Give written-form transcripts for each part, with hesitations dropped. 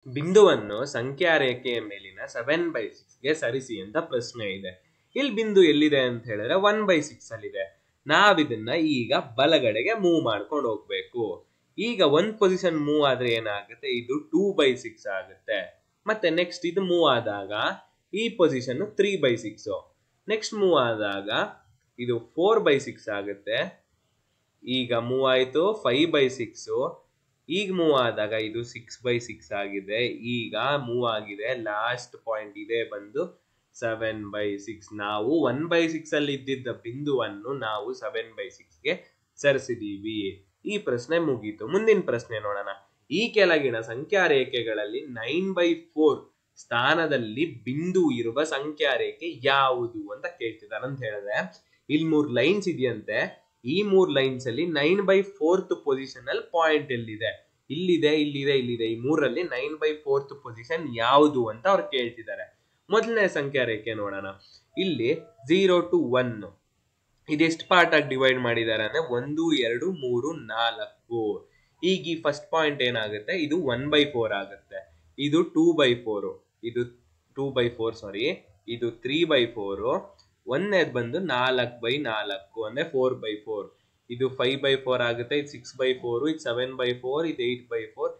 ಬಿಂದುವನ್ನು ಸಂಖ್ಯಾ ರೇಖೆಯ ಮೇಲಿನ 7/6 ಗೆ ಸರಿಸಿ ಅಂತ ಪ್ರಶ್ನೆ ಇದೆ. ಇಲ್ಲಿ ಬಿಂದು ಎಲ್ಲಿದೆ ಅಂತ ಹೇಳಿದ್ರೆ 1/6 ಅಲ್ಲಿದೆ. ನಾವಿದನ್ನ ಈಗ ಬಲಗಡೆಗೆ ಮೂವ್ ಮಾಡ್ಕೊಂಡು ಹೋಗ್ಬೇಕು. ಈಗ ಒಂದ್ ಪೊಸಿಷನ್ ಮೂವ್ ಆದ್ರೆ ಏನಾಗುತ್ತೆ, ಇದು 2/6 ಆಗುತ್ತೆ. ಮತ್ತೆ ನೆಕ್ಸ್ಟ್ ಇದು ಮೂವ್ ಆದಾಗ ಈ ಪೊಸಿಷನ್ 3/6, ನೆಕ್ಸ್ಟ್ ಮೂವ್ ಆದಾಗ ಇದು 4/6 ಆಗುತ್ತೆ. ಈಗ ಮೂವ್ ಆಯ್ತು 5/6, ಈಗ ಮೂವ್ ಆದಾಗ ಇದು 6/6 ಆಗಿದೆ. ಈಗ ಮೂವ್ ಆಗಿದೆ, ಲಾಸ್ಟ್ ಪಾಯಿಂಟ್ ಇದೆ ಬಂದು 7/6. ನಾವು 1/6 ಅಲ್ಲಿ ಇದ್ದಿದ್ದ ಬಿಂದುವನ್ನು ನಾವು 7/6 ಗೆ ಸರಿಸಿದೀವಿ. ಈ ಪ್ರಶ್ನೆ ಮುಗೀತು. ಮುಂದಿನ ಪ್ರಶ್ನೆ ನೋಡೋಣ. ಈ ಕೆಳಗಿನ ಸಂಖ್ಯಾ ರೇಖೆಗಳಲ್ಲಿ 9/4 ಸ್ಥಾನದಲ್ಲಿ ಬಿಂದು ಇರುವ ಸಂಖ್ಯಾ ರೇಖೆ ಯಾವುದು ಅಂತ ಕೇಳ್ತಿದ್ದಾರೆ. ಅಂತ ಹೇಳಿದ್ರೆ ಇಲ್ಲಿ 3 ಲೈನ್ಸ್ ಇದೆಯಂತೆ. ಈ 3 ಲೈನ್ಸ್ ಅಲ್ಲಿ 9/4 ಪೊಸಿಷನ್ ಅಲ್ಲಿ ಪಾಯಿಂಟ್ ಎಲ್ಲಿದೆ, ಇಲ್ಲಿದೆ, ಇಲ್ಲಿದೆ, ಇಲ್ಲಿದೆ. ಈ 3ರಲ್ಲಿ 9/4 ಪೊಸಿಷನ್ ಯಾವುದು ಅಂತ ಅವ್ರು ಕೇಳ್ತಿದ್ದಾರೆ. ಮೊದಲನೇ ಸಂಖ್ಯಾ ರೇಖೆ ನೋಡೋಣ. ಇಲ್ಲಿ 0 to 1 ಇದೆಷ್ಟು ಪಾರ್ಟ್ ಆಗಿ ಡಿವೈಡ್ ಮಾಡಿದ್ದಾರೆ ಅಂದ್ರೆ 1 2 3 4. ಈಗ ಈ ಫಸ್ಟ್ ಪಾಯಿಂಟ್ ಏನಾಗುತ್ತೆ, ಇದು 1/4 ಆಗುತ್ತೆ. ಇದು 2/4, ಇದು 2/4 ಸಾರಿ, ಇದು 3/4. ಒಂದನೇದು ಬಂದು 4/4 ಅಂದ್ರೆ 4/4. ಇದು 5/4 ಆಗುತ್ತೆ. ಇದು 6/4, ಇದು 7/4, ಇದು 8/4.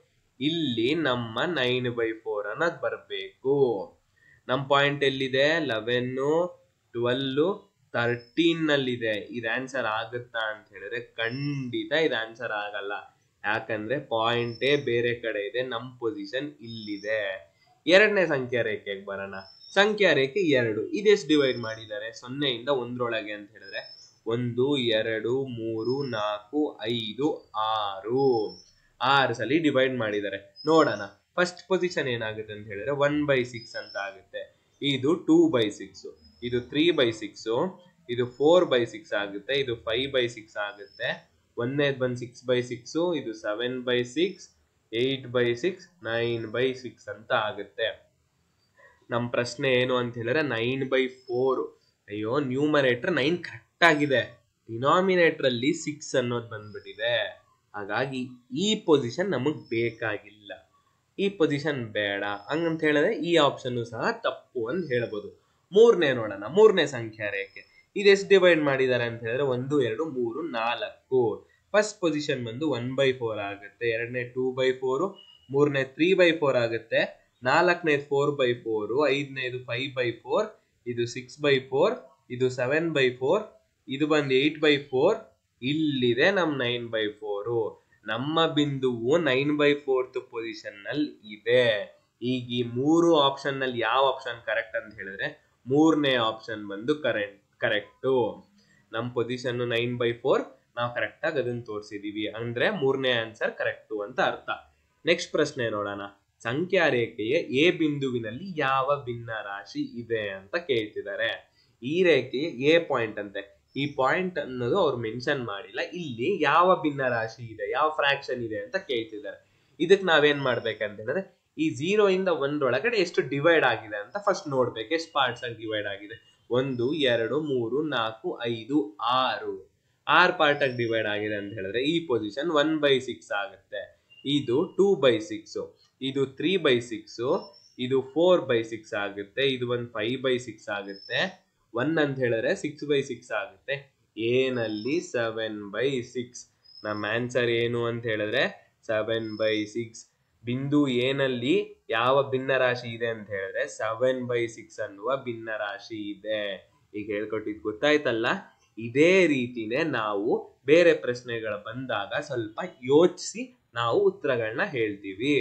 ಇಲ್ಲಿ ನಮ್ಮ 9/4 ಅನ್ನೋದು ಬರ್ಬೇಕು. ನಮ್ಮ ಪಾಯಿಂಟ್ ಎಲ್ಲಿದೆ, 11, 12, 13 ನಲ್ಲಿದೆ. ಇದು ಆನ್ಸರ್ ಆಗುತ್ತಾ ಅಂತ ಹೇಳಿದ್ರೆ ಖಂಡಿತ ಇದು ಆನ್ಸರ್ ಆಗಲ್ಲ. ಯಾಕಂದ್ರೆ ಪಾಯಿಂಟೇ ಬೇರೆ ಕಡೆ ಇದೆ, ನಮ್ ಪೊಸಿಷನ್ ಇಲ್ಲಿದೆ. ಎರಡನೇ ಸಂಖ್ಯಾ ರೇಖೆಗೆ ಬರೋಣ. ಸಂಖ್ಯಾ ರೇಖೆ 2 ಇದೆಷ್ಟು ಡಿವೈಡ್ ಮಾಡಿದ್ದಾರೆ, 0 ಇಂದ 1 ಅಂತ ಹೇಳಿದ್ರೆ 1 2 3 4 5 6 ಸಲ ಡಿವೈಡ್ ಮಾಡಿದ್ದಾರೆ. ನೋಡೋಣ. ಫಸ್ಟ್ ಪೊಸಿಷನ್ ಏನಾಗುತ್ತೆ ಅಂತ ಹೇಳಿದ್ರೆ 1/6 ಅಂತ ಆಗುತ್ತೆ. ಇದು 2/6, ಇದು 3/6, ಇದು 4/6 ಆಗುತ್ತೆ, ಇದು 5/6 ಆಗುತ್ತೆ. ಒಂದನೇದು ಬಂದು 6/6, ಇದು 7/6, 8/6, 9/6 ಅಂತ ಆಗುತ್ತೆ. ನಮ್ ಪ್ರಶ್ನೆ ಏನು ಅಂತ ಹೇಳಿದ್ರೆ 9/4. ಅಯ್ಯೋ, ನ್ಯೂಮರೇಟರ್ 9 ಕರೆಕ್ಟ್ ಆಗಿದೆ, ಡಿನಾಮಿನೇಟರ್ ಅಲ್ಲಿ 6 ಅನ್ನೋದು ಬಂದ್ಬಿಟ್ಟಿದೆ. ಹಾಗಾಗಿ ಈ ಪೊಸಿಷನ್ ನಮಗ್ ಬೇಕಾಗಿಲ್ಲ, ಈ ಪೊಸಿಷನ್ ಬೇಡ. ಹಂಗಂತ ಹೇಳಿದ್ರೆ ಈ ಆಪ್ಷನ್ ಸಹ ತಪ್ಪು ಅಂತ ಹೇಳ್ಬೋದು. ಮೂರನೇ ನೋಡೋಣ. ಮೂರನೇ ಸಂಖ್ಯಾ ರೇಖೆ ಇದೆಷ್ಟು ಡಿವೈಡ್ ಮಾಡಿದ್ದಾರೆ ಅಂತ ಹೇಳಿದ್ರೆ 1 2 3 4. ಫಸ್ಟ್ ಪೊಸಿಷನ್ ಬಂದು 1/4 ಆಗುತ್ತೆ, ಎರಡನೇ 2/4, ಮೂರನೇ 3/4 ಆಗುತ್ತೆ, ನಾಲ್ಕನೇದು 4/4, ಐದನೇದು 5/4, ಇದು 6/4, ಇದು 7/4, ಇದು ಬಂದು 8/4. ಇಲ್ಲಿದೆ ನಮ್ 9/4. ನಮ್ಮ ಬಿಂದುವು 9/4 ಪೊಸಿಷನ್ ನಲ್ಲಿ ಇದೆ. ಈಗ ಈ 3 ಆಪ್ಷನ್ ನಲ್ಲಿ ಯಾವ ಆಪ್ಷನ್ ಕರೆಕ್ಟ್ ಅಂತ ಹೇಳಿದ್ರೆ ಮೂರನೇ ಆಪ್ಷನ್ ಬಂದು ಕರೆಕ್ಟು. ನಮ್ ಪೊಸಿಷನ್ 9/4, ನಾವು ಕರೆಕ್ಟ್ ಆಗಿ ಅದನ್ನ ತೋರಿಸಿದೀವಿ. ಅಂದ್ರೆ ಮೂರನೇ ಆನ್ಸರ್ ಕರೆಕ್ಟು ಅಂತ ಅರ್ಥ. ನೆಕ್ಸ್ಟ್ ಪ್ರಶ್ನೆ ನೋಡೋಣ. ಸಂಖ್ಯಾ ರೇಖೆಯ ಎ ಬಿಂದುವಿನಲ್ಲಿ ಯಾವ ಭಿನ್ನ ರಾಶಿ ಇದೆ ಅಂತ ಕೇಳ್ತಿದ್ದಾರೆ. ಈ ರೇಖೆಯ ಎ ಪಾಯಿಂಟ್ ಅಂತೆ. ಈ ಪಾಯಿಂಟ್ ಅನ್ನೋದು ಅವ್ರು ಮೆನ್ಷನ್ ಮಾಡಿಲ್ಲ. ಇಲ್ಲಿ ಯಾವ ಭಿನ್ನ ರಾಶಿ ಇದೆ, ಯಾವ ಫ್ರಾಕ್ಷನ್ ಇದೆ ಅಂತ ಕೇಳ್ತಿದ್ದಾರೆ. ಇದಕ್ಕೆ ನಾವೇನ್ ಮಾಡ್ಬೇಕಂತ ಹೇಳಿದ್ರೆ ಈ 0 ಇಂದ 1 ಒಳಗಡೆ ಎಷ್ಟು ಡಿವೈಡ್ ಆಗಿದೆ ಅಂತ ಫಸ್ಟ್ ನೋಡ್ಬೇಕು. ಎಷ್ಟು ಪಾರ್ಟ್ಸ್ ಆಗಿ ಡಿವೈಡ್ ಆಗಿದೆ, 1 2 3 4 5 6 ಪಾರ್ಟ್ ಆಗಿ ಡಿವೈಡ್ ಆಗಿದೆ ಅಂತ ಹೇಳಿದ್ರೆ ಈ ಪೊಸಿಷನ್ 1/6 ಆಗುತ್ತೆ. ಇದು 2/6, ಇದು 3/6, ಇದು 4/6 ಆಗುತ್ತೆ, ಇದು ಒಂದು 5/6 ಆಗುತ್ತೆ. 1 ಅಂತ ಹೇಳಿದ್ರೆ 6/6 ಆಗುತ್ತೆ. ಏನಲ್ಲಿ 7/6. ನಮ್ಮ ಆನ್ಸರ್ ಏನು ಅಂತ ಹೇಳಿದ್ರೆ 7/6. ಬಿಂದು ಏನಲ್ಲಿ ಯಾವ ಭಿನ್ನ ರಾಶಿ ಇದೆ ಅಂತ ಹೇಳಿದ್ರೆ 7/6 ಅನ್ನುವ ಭಿನ್ನ ರಾಶಿ ಇದೆ. ಈಗ ಹೇಳ್ಕೊಟ್ಟಿದ್ ಗೊತ್ತಾಯ್ತಲ್ಲ. ಇದೇ ರೀತಿನೇ ನಾವು ಬೇರೆ ಪ್ರಶ್ನೆಗಳು ಬಂದಾಗ ಸ್ವಲ್ಪ ಯೋಚಿಸಿ ನಾವು ಉತ್ತರಗಳನ್ನ ಹೇಳ್ತೀವಿ.